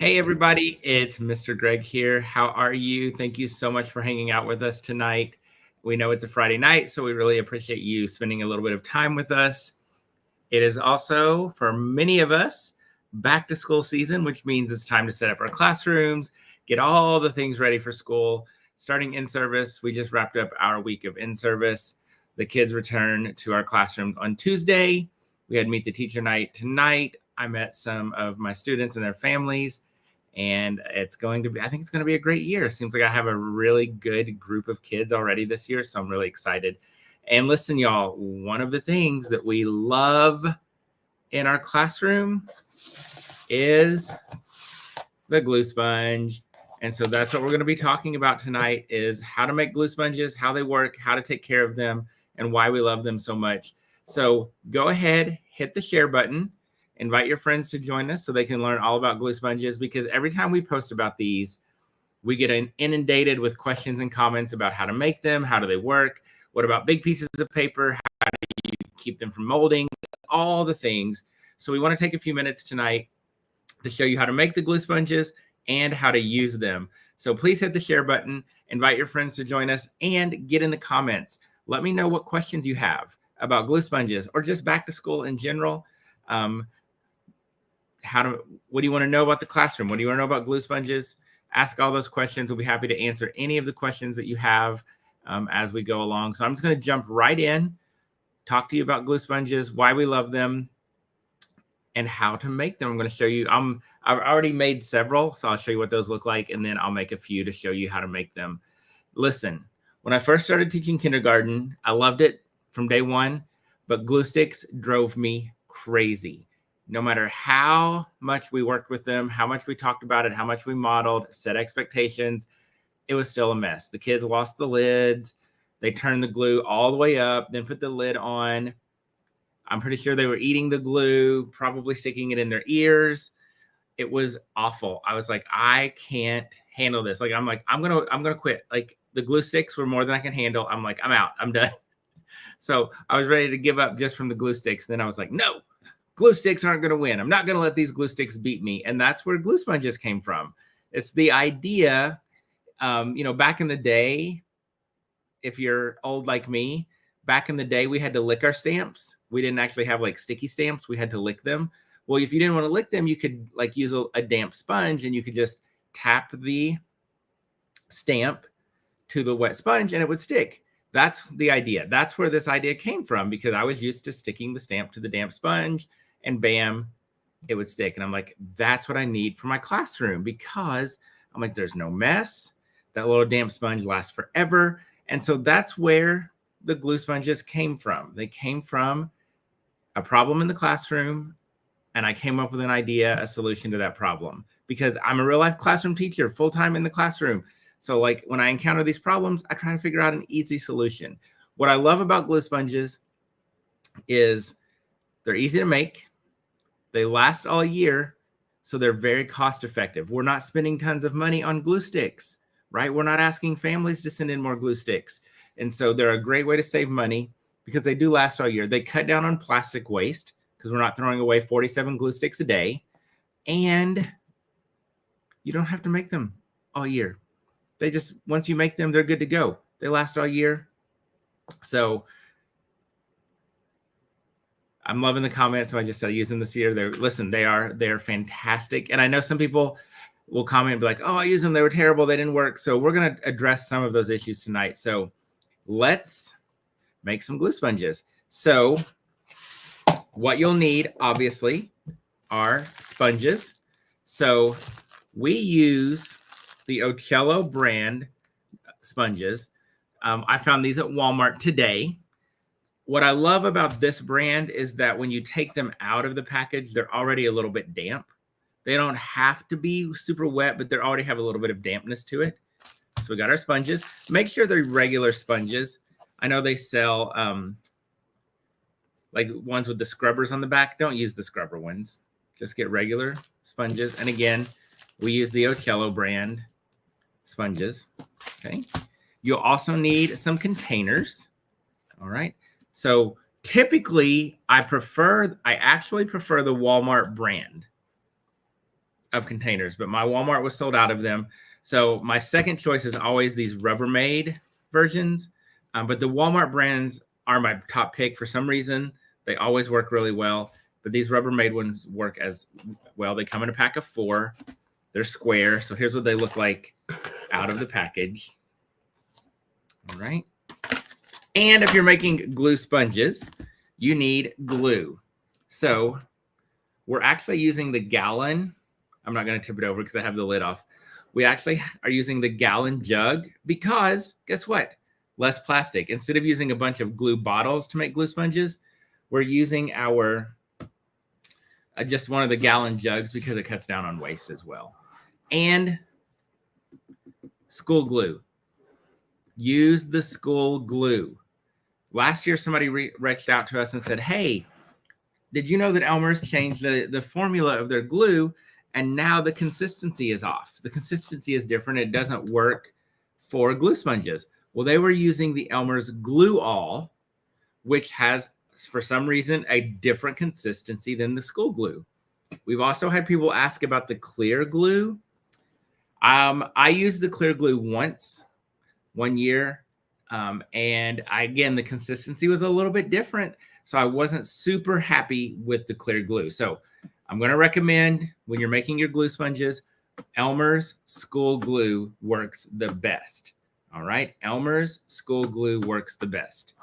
Hey, everybody, it's Mr. Greg here. How are you? Thank you so much for hanging out with us tonight. We know it's a Friday night, so we really appreciate you spending a little bit of time with us. It is also, for many of us, back to school season, which means it's time to set up our classrooms, get all the things ready for school. Starting in-service, we just wrapped up our week of in-service. The kids return to our classrooms on Tuesday. We had Meet the Teacher night tonight. I met some of my students and their families, and I think it's going to be a great year. Seems like I have a really good group of kids already this year, so I'm really excited. And listen, y'all, one of the things that we love in our classroom is the glue sponge. And so that's what we're going to be talking about tonight, is how to make glue sponges, how they work, how to take care of them, and why we love them so much. So go ahead, hit the share button, invite your friends to join us so they can learn all about glue sponges, because every time we post about these, we get inundated with questions and comments about how to make them, how do they work, what about big pieces of paper, how do you keep them from molding, all the things. So we want to take a few minutes tonight to show you how to make the glue sponges and how to use them. So please hit the share button, invite your friends to join us, and get in the comments. Let me know what questions you have about glue sponges or just back to school in general. What do you want to know about the classroom? What do you want to know about glue sponges? Ask all those questions. We'll be happy to answer any of the questions that you have as we go along. So I'm just going to jump right in, talk to you about glue sponges, why we love them, and how to make them. I'm going to show you. I've already made several, so I'll show you what those look like, and then I'll make a few to show you how to make them. Listen, when I first started teaching kindergarten, I loved it from day one, but glue sticks drove me crazy. No matter how much we worked with them, how much we talked about it, how much we modeled, set expectations, it was still a mess. The kids lost the lids. They turned the glue all the way up, then put the lid on. I'm pretty sure they were eating the glue, probably sticking it in their ears. It was awful. I was like, I can't handle this. I'm gonna quit. Like, the glue sticks were more than I can handle. I'm like, I'm out. I'm done. So I was ready to give up just from the glue sticks. Then I was like, no, glue sticks aren't going to win. I'm not going to let these glue sticks beat me. And that's where glue sponges came from. It's the idea, back in the day, if you're old like me, back in the day, we had to lick our stamps. We didn't actually have like sticky stamps. We had to lick them. Well, if you didn't want to lick them, you could like use a damp sponge, and you could just tap the stamp to the wet sponge and it would stick. That's the idea. That's where this idea came from, because I was used to sticking the stamp to the damp sponge and bam, it would stick. And I'm like, that's what I need for my classroom, because I'm like, there's no mess. That little damp sponge lasts forever. And so that's where the glue sponges came from. They came from a problem in the classroom, and I came up with an idea, a solution to that problem, because I'm a real life classroom teacher, full-time in the classroom. So like when I encounter these problems, I try to figure out an easy solution. What I love about glue sponges is they're easy to make. They last all year, so they're very cost effective. We're not spending tons of money on glue sticks, right? We're not asking families to send in more glue sticks. And so they're a great way to save money because they do last all year. They cut down on plastic waste because we're not throwing away 47 glue sticks a day. And you don't have to make them all year. They just, once you make them, they're good to go. They last all year. So I'm loving the comments. So I just started using this year. They're fantastic. And I know some people will comment and be like, oh, I used them. They were terrible. They didn't work. So we're going to address some of those issues tonight. So let's make some glue sponges. So what you'll need, obviously, are sponges. So we use the Ocello brand sponges. I found these at Walmart today. What I love about this brand is that when you take them out of the package, they're already a little bit damp. They don't have to be super wet, but they already have a little bit of dampness to it. So we got our sponges. Make sure they're regular sponges. I know they sell like ones with the scrubbers on the back. Don't use the scrubber ones. Just get regular sponges. And again, we use the Ocello brand sponges. Okay. You'll also need some containers. All right. So typically I actually prefer the Walmart brand. of containers, but my Walmart was sold out of them. So my second choice is always these Rubbermaid versions. But the Walmart brands are my top pick for some reason. They always work really well, but these Rubbermaid ones work as well. They come in a pack of 4. They're square. So here's what they look like out of the package. All right. And if you're making glue sponges, you need glue. So we're actually using the gallon. I'm not going to tip it over because I have the lid off. We actually are using the gallon jug because guess what? Less plastic. Instead of using a bunch of glue bottles to make glue sponges, we're using our just one of the gallon jugs because it cuts down on waste as well. And school glue. Use the school glue. Last year, somebody reached out to us and said, hey, did you know that Elmer's changed the formula of their glue and now the consistency is off? The consistency is different. It doesn't work for glue sponges. Well, they were using the Elmer's Glue All, which has, for some reason, a different consistency than the school glue. We've also had people ask about the clear glue. I used the clear glue one year, and again, the consistency was a little bit different, so I wasn't super happy with the clear glue. So I'm going to recommend when you're making your glue sponges, Elmer's School Glue works the best. All right, Elmer's School Glue works the best.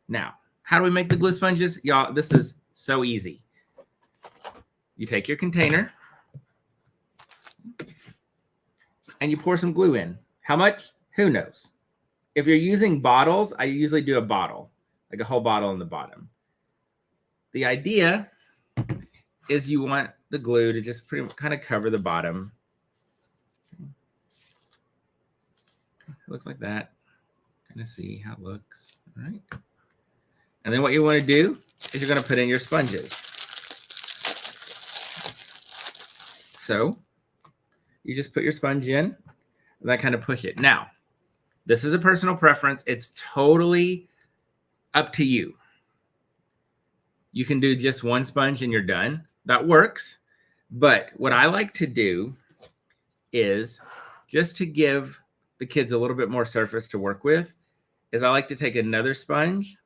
Now, how do we make the glue sponges? Y'all, this is so easy. You take your container and you pour some glue in. How much? Who knows? If you're using bottles, I usually do a bottle, like a whole bottle in the bottom. The idea is you want the glue to just pretty much kind of cover the bottom. It looks like that. Kind of see how it looks. All right. And then what you want to do is you're going to put in your sponges. So you just put your sponge in and then kind of push it. Now, this is a personal preference. It's totally up to you. You can do just one sponge and you're done. That works. But what I like to do is just to give the kids a little bit more surface to work with is I like to take another sponge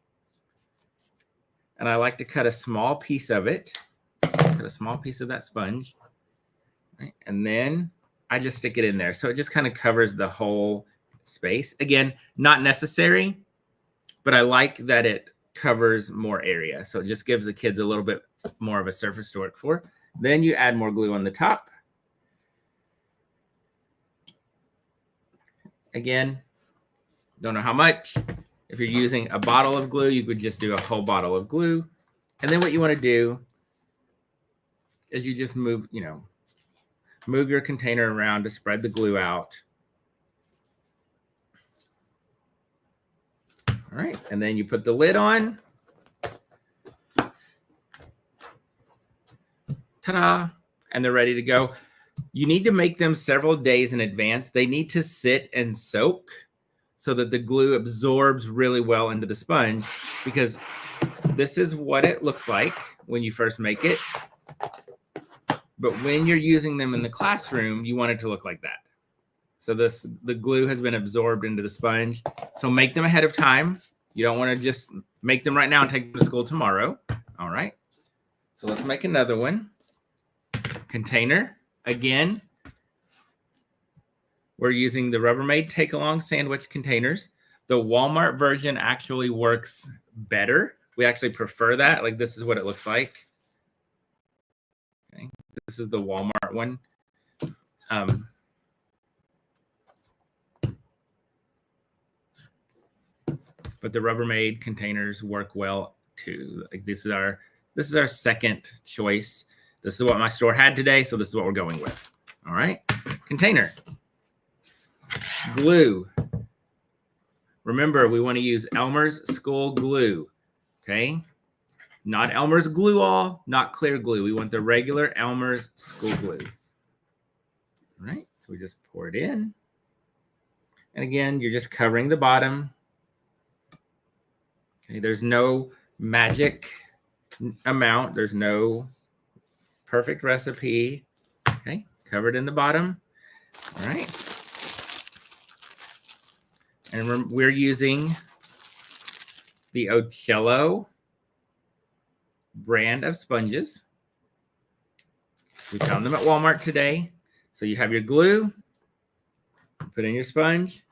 and I like to cut a small piece of it, cut a small piece of that sponge, right? And then I just stick it in there. So it just kind of covers the whole space. Again, not necessary, but I like that it covers more area. So it just gives the kids a little bit more of a surface to work for. Then you add more glue on the top. Again, don't know how much. If you're using a bottle of glue, you could just do a whole bottle of glue. And then what you want to do is you just move your container around to spread the glue out. All right, and then you put the lid on. Ta-da! And they're ready to go. You need to make them several days in advance. They need to sit and soak so that the glue absorbs really well into the sponge, because this is what it looks like when you first make it. But when you're using them in the classroom, you want it to look like that. So the glue has been absorbed into the sponge. So make them ahead of time. You don't want to just make them right now and take them to school tomorrow. All right. So let's make another one. Container. Again, we're using the Rubbermaid take-along sandwich containers. The Walmart version actually works better. We actually prefer that. Like, this is what it looks like. Okay. This is the Walmart one. But the Rubbermaid containers work well too. Like, this is our second choice. This is what my store had today, so this is what we're going with. All right. Container. Glue. Remember, we want to use Elmer's School Glue. Okay. Not Elmer's Glue All, not clear glue. We want the regular Elmer's School Glue. All right. So we just pour it in. And again, you're just covering the bottom. Okay. There's no magic amount. There's no perfect recipe. Okay. covered in the bottom. All right. And we're using the Ocello brand of sponges. We found them at Walmart today. So you have your glue, put in your sponge.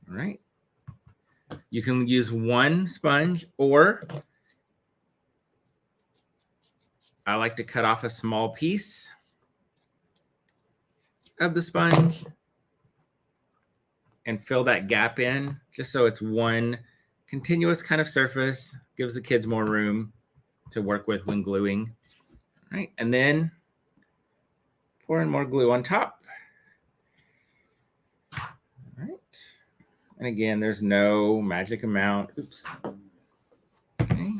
All right. You can use one sponge, or I like to cut off a small piece of the sponge and fill that gap in, just so it's one continuous kind of surface. Gives the kids more room to work with when gluing. All right. And then pour in more glue on top. All right. And again, there's no magic amount. Oops. Okay.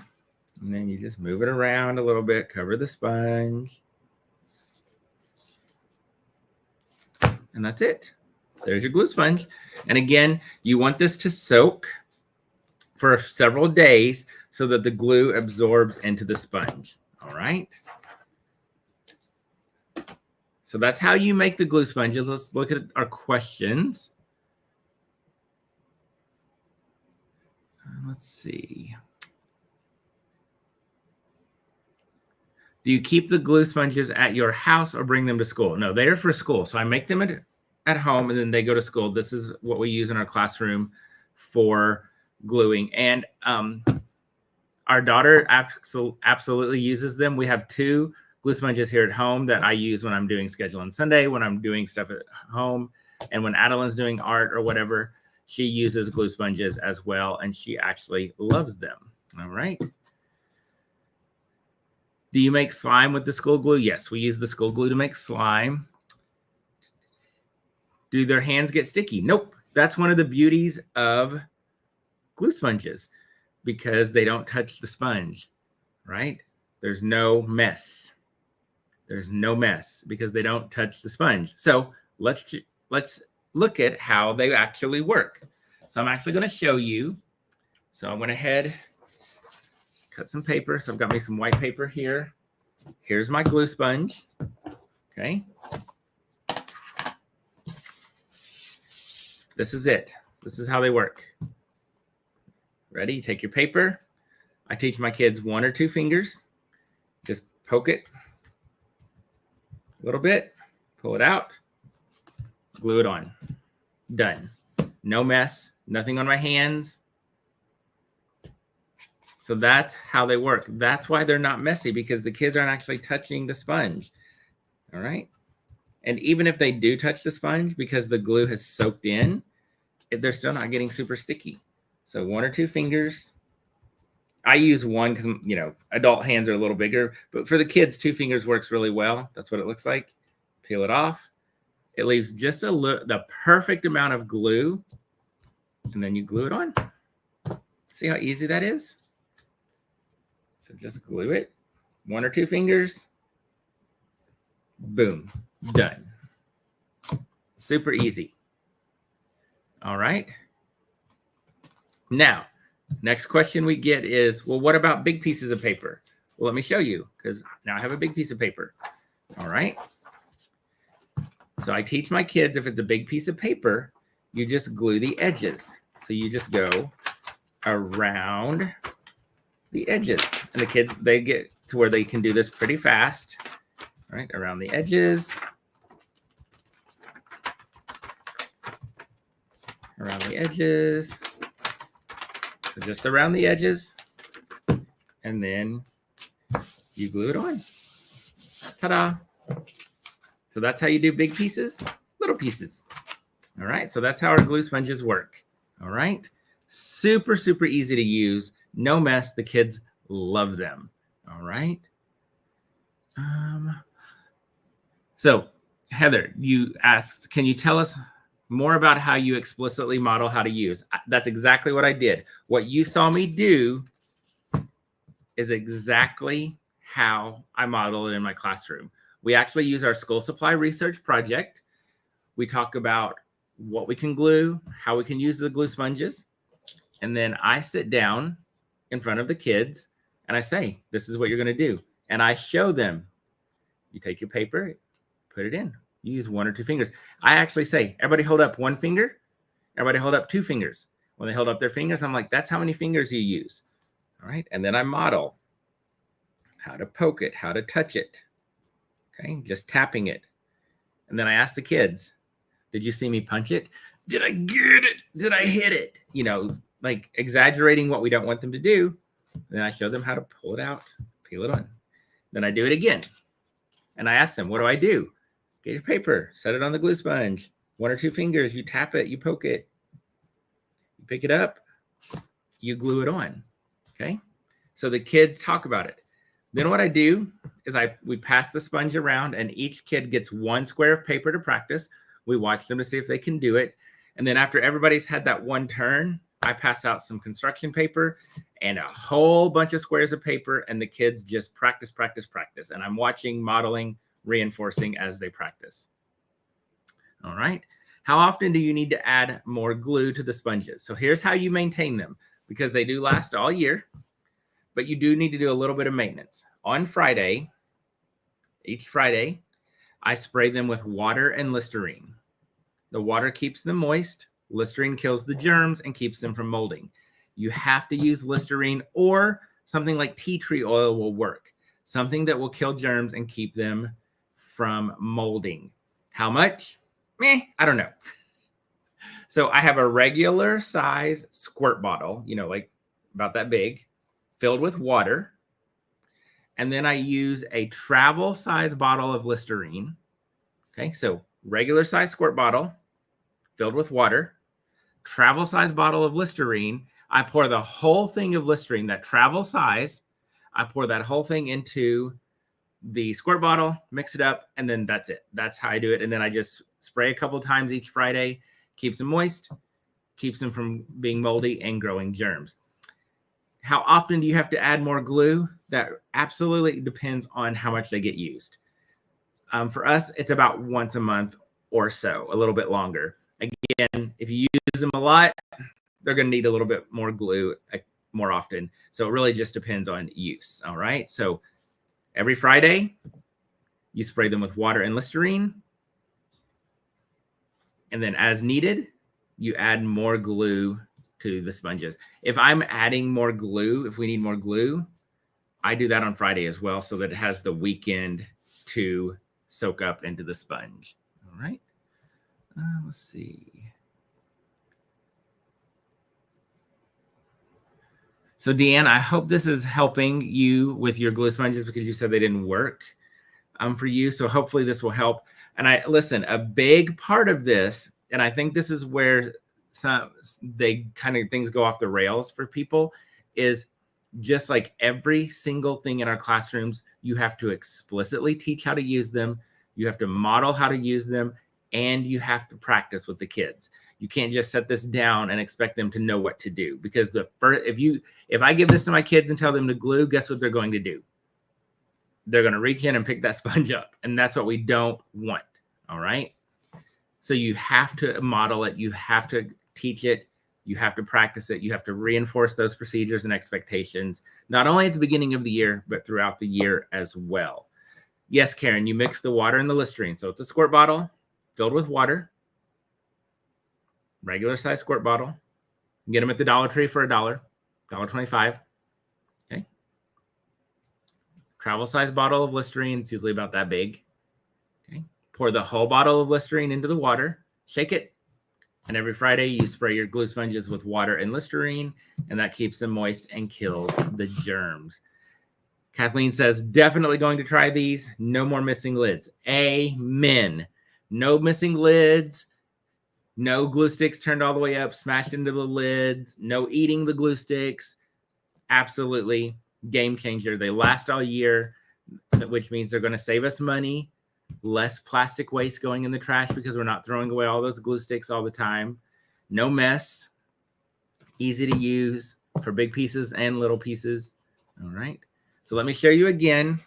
And then you just move it around a little bit, cover the sponge. And that's it. There's your glue sponge. And again, you want this to soak for several days so that the glue absorbs into the sponge. All right. So that's how you make the glue sponges. Let's look at our questions. Let's see. Do you keep the glue sponges at your house or bring them to school? No, they're for school. So I make them at home and then they go to school. This is what we use in our classroom for gluing. And our daughter absolutely uses them. We have 2 glue sponges here at home that I use when I'm doing schedule on Sunday, when I'm doing stuff at home, and when Adeline's doing art or whatever, she uses glue sponges as well, and she actually loves them. All right. Do you make slime with the school glue? Yes, we use the school glue to make slime. Do their hands get sticky? Nope. That's one of the beauties of glue sponges, because they don't touch the sponge, right? There's no mess. There's no mess because they don't touch the sponge. So let's look at how they actually work. So I'm actually going to show you. So I went ahead, cut some paper. So I've got me some white paper here. Here's my glue sponge. Okay. This is it. This is how they work. Ready? You take your paper. I teach my kids 1 or 2 fingers. Just poke it a little bit, pull it out, glue it on. Done. No mess, nothing on my hands. So that's how they work. That's why they're not messy, because the kids aren't actually touching the sponge. All right. And even if they do touch the sponge, because the glue has soaked in, they're still not getting super sticky. So 1 or 2 fingers. I use 1 because, you know, adult hands are a little bigger. But for the kids, 2 fingers works really well. That's what it looks like. Peel it off. It leaves just the perfect amount of glue. And then you glue it on. See how easy that is? So just glue it. 1 or 2 fingers. Boom. Done. Super easy. All right. Now, next question we get is, well, what about big pieces of paper? Well, let me show you, because now I have a big piece of paper. All right. So I teach my kids, if it's a big piece of paper, you just glue the edges. So you just go around the edges. And the kids, they get to where they can do this pretty fast. All right, around the edges. Around the edges. So just around the edges, and then you glue it on. Ta-da. So that's how you do big pieces, little pieces. All right, so that's how our glue sponges work. All right, super, super easy to use. No mess. The kids love them. All right. So Heather, you asked, can you tell us more about how you explicitly model how to use? That's exactly what I did. What you saw me do is exactly how I model it in my classroom. We actually use our school supply research project. We talk about what we can glue, how we can use the glue sponges. And then I sit down in front of the kids and I say, this is what you're going to do. And I show them. You take your paper, put it in. You use 1 or 2 fingers. I actually say, everybody hold up 1 finger. Everybody hold up 2 fingers. When they hold up their fingers, I'm like, that's how many fingers you use. All right. And then I model how to poke it, how to touch it. Okay. Just tapping it. And then I ask the kids, did you see me punch it? Did I get it? Did I hit it? You know, like exaggerating what we don't want them to do. And then I show them how to pull it out, peel it on. Then I do it again. And I ask them, what do I do? Get your paper, set it on the glue sponge. 1 or 2 fingers, you tap it, you poke it. You pick it up, you glue it on. Okay. So the kids talk about it. Then what I do is we pass the sponge around and each kid gets 1 square of paper to practice. We watch them to see if they can do it. And then after everybody's had that 1 turn, I pass out some construction paper and a whole bunch of squares of paper, and the kids just practice, practice, practice. And I'm watching, modeling, reinforcing as they practice. All right. How often do you need to add more glue to the sponges? So here's how you maintain them, because they do last all year, but you do need to do a little bit of maintenance. On Friday, each Friday, I spray them with water and Listerine. The water keeps them moist. Listerine kills the germs and keeps them from molding. You have to use Listerine, or something like tea tree oil will work. Something that will kill germs and keep them from molding. How much? I don't know. So I have a regular size squirt bottle, you know, like about that big, filled with water. And then I use a travel size bottle of Listerine. Okay, so regular size squirt bottle filled with water, travel size bottle of Listerine. I pour the whole thing of Listerine, that travel size, I pour that whole thing into the squirt bottle, mix it up, and then that's it. That's how I do it. And then I just spray a couple times each Friday, keeps them moist, keeps them from being moldy and growing germs. How often do you have to add more glue? That absolutely depends on how much they get used. For us, it's about once a month or so, a little bit longer. Again, if you use them a lot, they're going to need a little bit more glue more often. So it really just depends on use. All right. So every Friday, you spray them with water and Listerine. And then as needed, you add more glue to the sponges. If I'm adding more glue, if we need more glue, I do that on Friday as well, so that it has the weekend to soak up into the sponge. All right. Let's see. So Deanne, I hope this is helping you with your glue sponges, because you said they didn't work for you. So hopefully this will help. And listen, a big part of this, and I think this is where things go off the rails for people, is just like every single thing in our classrooms, you have to explicitly teach how to use them. You have to model how to use them, and you have to practice with the kids. You can't just set this down and expect them to know what to do, because if I give this to my kids and tell them to glue, guess what they're going to do? They're going to reach in and pick that sponge up, and that's what we don't want. All right. So you have to model it. You have to teach it. You have to practice it. You have to reinforce those procedures and expectations, not only at the beginning of the year, but throughout the year as well. Yes, Karen, you mix the water and the Listerine. So it's a squirt bottle filled with water, regular size squirt bottle. You can get them at the Dollar Tree for $1, $1.25. Okay. Travel size bottle of Listerine. It's usually about that big. Okay. Pour the whole bottle of Listerine into the water, shake it. And every Friday you spray your glue sponges with water and Listerine, and that keeps them moist and kills the germs. Kathleen says, definitely going to try these. No more missing lids. Amen. No missing lids. No glue sticks turned all the way up, smashed into the lids. No eating the glue sticks. Absolutely game changer. They last all year, which means they're going to save us money. Less plastic waste going in the trash, because we're not throwing away all those glue sticks all the time. No mess. Easy to use for big pieces and little pieces. All right. So let me show you again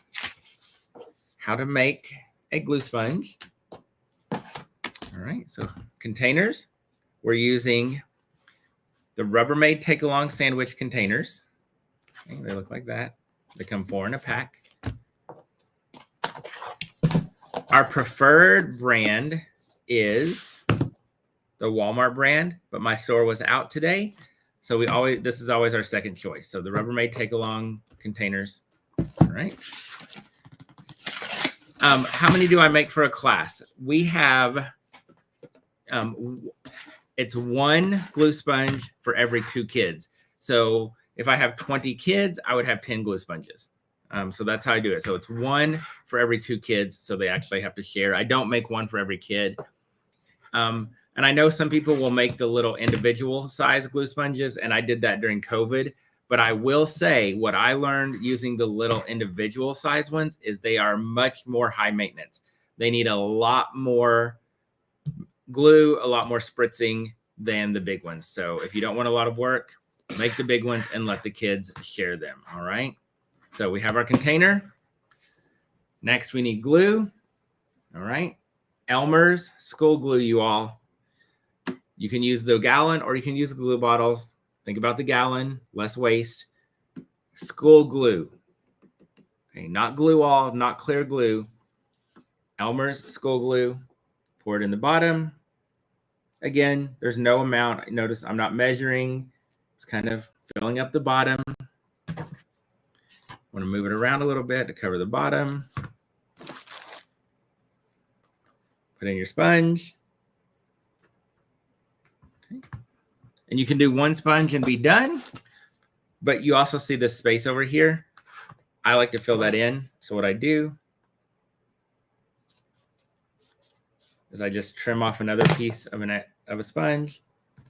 how to make a glue sponge. All right. So containers, we're using the Rubbermaid Take-Along sandwich containers. Okay, they look like that. They come 4 in a pack. Our preferred brand is the Walmart brand, but my store was out today. So this is always our second choice. So the Rubbermaid take-along containers. All right. How many do I make for a class? We have, it's one glue sponge for every 2 kids. So if I have 20 kids, I would have 10 glue sponges. So that's how I do it. So it's one for every 2 kids. So they actually have to share. I don't make one for every kid. And I know some people will make the little individual size glue sponges, and I did that during COVID. But I will say what I learned using the little individual size ones is they are much more high maintenance. They need a lot more glue, a lot more spritzing than the big ones. So if you don't want a lot of work, make the big ones and let the kids share them. All right. So we have our container. Next, we need glue. All right. Elmer's school glue, you all. You can use the gallon or you can use the glue bottles. Think about the gallon, less waste. School glue. Okay, not glue all, not clear glue. Elmer's school glue. Pour it in the bottom. Again, there's no amount. Notice I'm not measuring. It's kind of filling up the bottom. I want to move it around a little bit to cover the bottom. Put in your sponge. Okay. And you can do one sponge and be done. But you also see this space over here. I like to fill that in. So what I do is I just trim off another piece of a sponge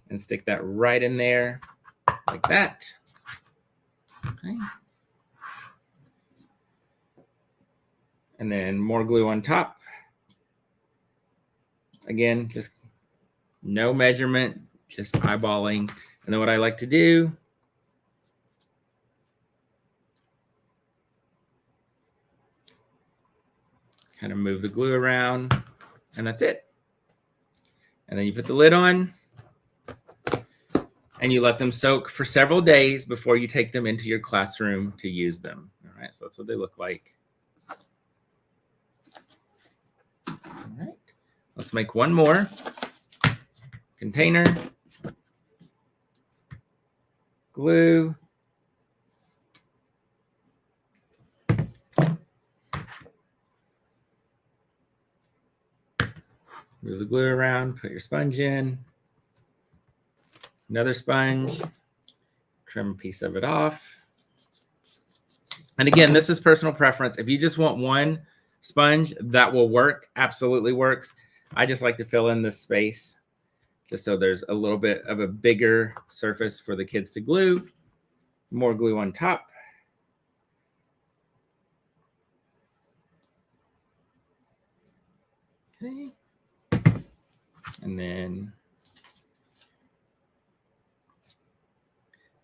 and stick that right in there like that. Okay. And then more glue on top. Again, just no measurement, just eyeballing. And then what I like to do kind of move the glue around, and that's it. And then you put the lid on and you let them soak for several days before you take them into your classroom to use them. All right, so that's what they look like. All right, let's make one more container, glue, move the glue around, put your sponge in, another sponge, trim a piece of it off. And again, this is personal preference. If you just want one sponge, that will work, absolutely works. I just like to fill in this space just so there's a little bit of a bigger surface for the kids to glue. More glue on top. Okay. And then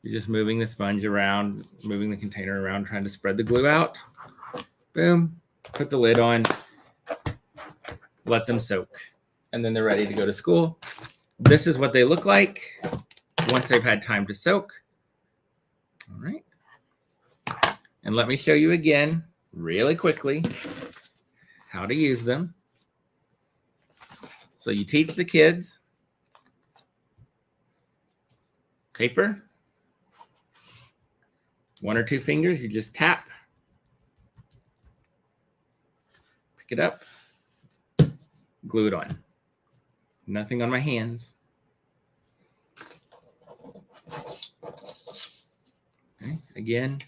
you're just moving the sponge around, moving the container around, trying to spread the glue out. Boom. Put the lid on. Let them soak. And then they're ready to go to school. This is what they look like once they've had time to soak. All right. And let me show you again, really quickly, how to use them. So you teach the kids paper, 1 or 2 fingers, you just tap, pick it up, glue it on. Nothing on my hands. Okay, again,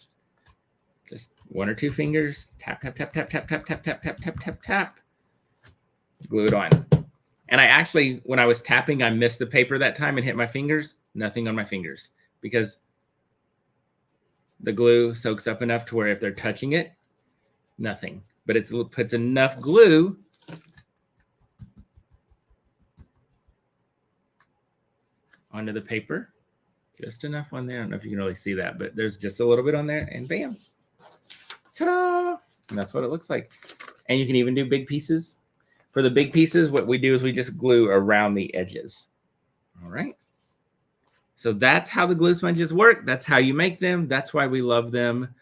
just 1 or 2 fingers, tap, tap, tap, tap, tap, tap, tap, tap, tap, tap, tap, tap, glue it on. And I actually, when I was tapping, I missed the paper that time and hit my fingers. Nothing on my fingers because the glue soaks up enough to where if they're touching it, nothing. But it puts enough glue onto the paper. Just enough on there. I don't know if you can really see that, but there's just a little bit on there and bam. Ta-da! And that's what it looks like. And you can even do big pieces. For the big pieces, what we do is we just glue around the edges. All right. So that's how the glue sponges work. That's how you make them. That's why we love them.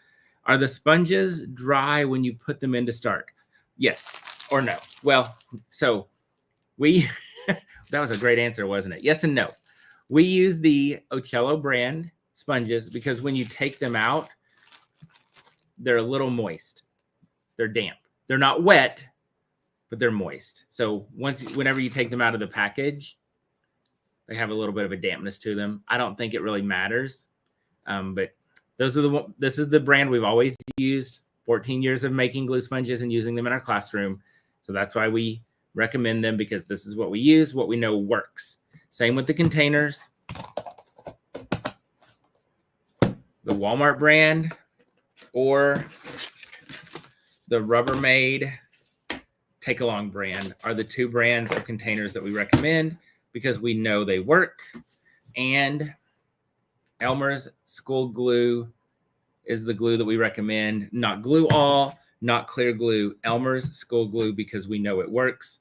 Are the sponges dry when you put them in to start? Yes. or no? Well, so we, that was a great answer, wasn't it? Yes and no. We use the Ocello brand sponges because when you take them out, they're a little moist. They're damp. They're not wet, but they're moist. So whenever you take them out of the package, they have a little bit of a dampness to them. I don't think it really matters, but this is the brand we've always used. 14 years of making glue sponges and using them in our classroom. So that's why we recommend them, because this is what we use, what we know works. Same with the containers. The Walmart brand or the Rubbermaid Take Along brand are the two brands of containers that we recommend because we know they work. And Elmer's School Glue is the glue that we recommend. Not Glue All, not Clear Glue. Elmer's School Glue, because we know it works.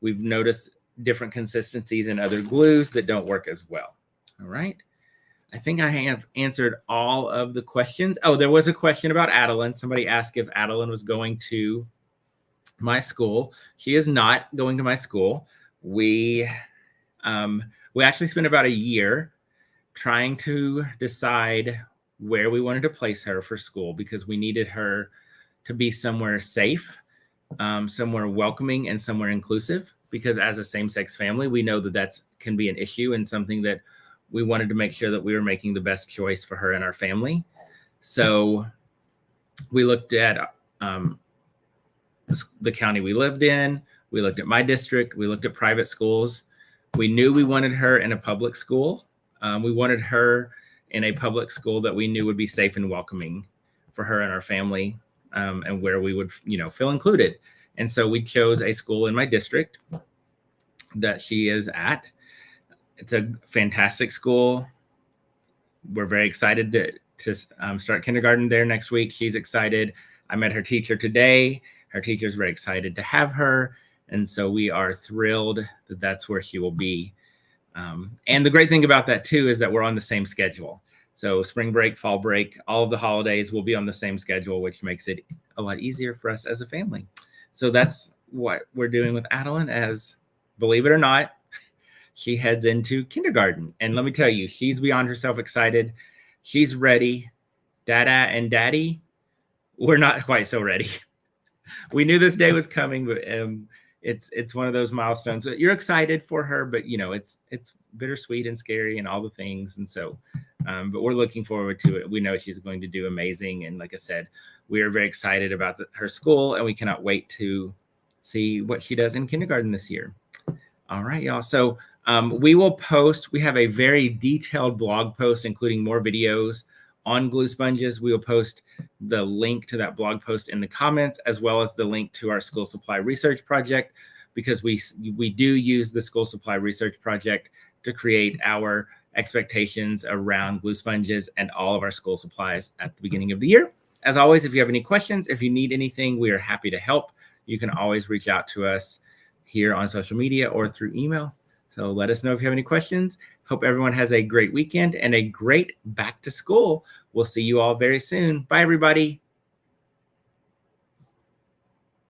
We've noticed different consistencies in other glues that don't work as well. All right. I think I have answered all of the questions. Oh, there was a question about Adeline. Somebody asked if Adeline was going to my school. She is not going to my school. We actually spent about a year trying to decide where we wanted to place her for school, because we needed her to be somewhere safe, somewhere welcoming, and somewhere inclusive, because as a same-sex family, we know that can be an issue and something that we wanted to make sure that we were making the best choice for her and our family. So we looked at the county we lived in. We looked at my district. We looked at private schools. We knew we wanted her in a public school. We wanted her in a public school that we knew would be safe and welcoming for her and our family, and where we would, feel included. And so we chose a school in my district that she is at. It's a fantastic school. We're very excited to start kindergarten there next week. She's excited. I met her teacher today. Her teacher's very excited to have her. And so we are thrilled that that's where she will be. And the great thing about that too is that we're on the same schedule. So spring break, fall break, all of the holidays will be on the same schedule, which makes it a lot easier for us as a family. So that's what we're doing with Adeline, as, believe it or not, she heads into kindergarten. And let me tell you, she's beyond herself excited. She's ready. Dada and Daddy, we're not quite so ready. We knew this day was coming, but it's one of those milestones. You're excited for her, but it's bittersweet and scary and all the things. And so, but we're looking forward to it. We know she's going to do amazing. And like I said, we are very excited about her school, and we cannot wait to see what she does in kindergarten this year. All right, y'all. So we have a very detailed blog post, including more videos on glue sponges. We will post the link to that blog post in the comments, as well as the link to our school supply research project, because we do use the school supply research project to create our expectations around glue sponges and all of our school supplies at the beginning of the year. As always, if you have any questions, if you need anything, we are happy to help. You can always reach out to us here on social media or through email. So let us know if you have any questions. Hope everyone has a great weekend and a great back to school. We'll see you all very soon. Bye, everybody.